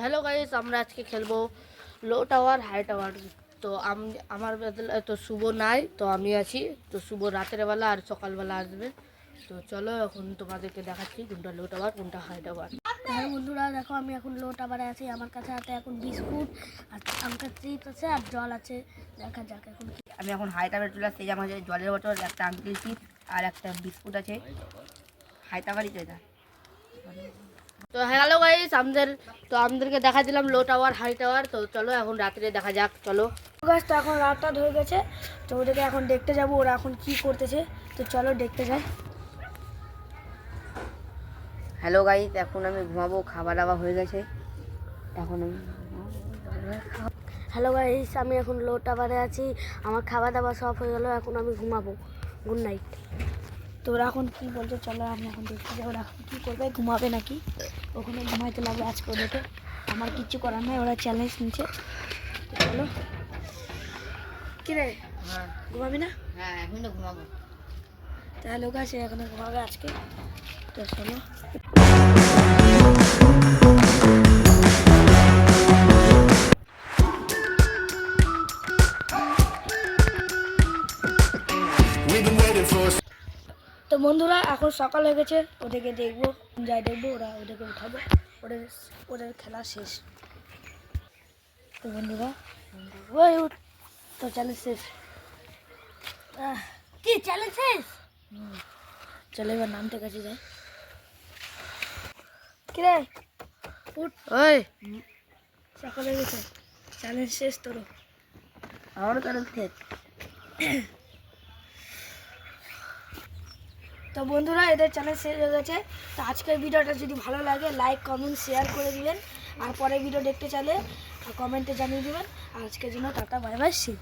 Hello guys, আমরা আজকে খেলবো লো টাওয়ার হাই টাওয়ার। তো আমার তো শুভ নাই, তো আমি আছি। তো শুভ রাতের বেলা আর সকালবেলা আসবে। তো চলো এখন তোমাদেরকে দেখাচ্ছি কোনটা লো টাওয়ার কোনটা হাই টাওয়ার। হ্যাঁ বন্ধুরা, দেখো আমি এখন লো টাওয়ারে আছি। আমার কাছে হাতে এখন বিস্কুট আর আমার চিপস আছে আর জল আছে। দেখা যাক এখন কি। আমি এখন হাই টাওয়ারে চলে আসছি। আমার জলের বোতল, একটা আঙ্কেল চিপস আর একটা বিস্কুট আছে। হাই টাওয়ারই তো এটা। তো হ্যালো গাইস, আমাদেরকে দেখা দিলাম লো টাওয়ার হাই টাওয়ার। তো চলো এখন রাত্রে দেখা যাক। চলো গাছ, তো এখন রাতটা হয়ে গেছে, তো ওদেরকে এখন দেখতে যাব ওরা এখন কি করতেছে। তো চলো দেখতে যাই। হ্যালো গাইস, এখন আমি ঘুমাবো। খাওয়া দাওয়া হয়ে গেছে। এখন আমি হ্যালো গাইস, আমি এখন লো টাওয়ারে আছি। আমার খাওয়া দাওয়া সব হয়ে গেল, এখন আমি ঘুমাবো। Good night. তো ওরা এখন কী বলছে চলো আমি এখন দেখতে যাই ওরা এখন কী করবে, ঘুমাবে নাকি। ওখানে ঘুমাইতে লাগবে আজকে ওদেরকে। আমার কিচ্ছু করার নাই, ওরা চ্যালেঞ্জ নিচ্ছে। তো চলো। কী রে, ঘুমাবি না? হ্যাঁ, এখন তো ঘুমাবো। তাহলে ওকে সে এখানে ঘুমাবে আজকে। তো চলো। তো বন্ধুরা, এখন সকাল হয়ে গেছে, ওদেরকে দেখবো, যাই দেখবো, ওরা ওদেরকে উঠাবো। ওদের ওদের খেলা শেষ। তো বন্ধুরা, ওই উঠ। তো চ্যালেঞ্জ শেষ। কি চ্যালেঞ্জ শেষ? চলো এবার নামতে কাছে যাই। কিরে উঠ, ওই সকাল হয়ে গেছে, চ্যালেঞ্জ শেষ তোর। আমারও চ্যালেঞ্জ শেষ। তো বন্ধুরা, এদের চ্যালেঞ্জ শেষ হয়ে গেছে। তো আজকের ভিডিওটা যদি ভালো লাগে লাইক কমেন্ট শেয়ার করে দিবেন। আর পরের ভিডিও দেখতে চাইলে কমেন্টে জানিয়ে দিবেন। আজকের জন্য টাটা বাই বাই, সি।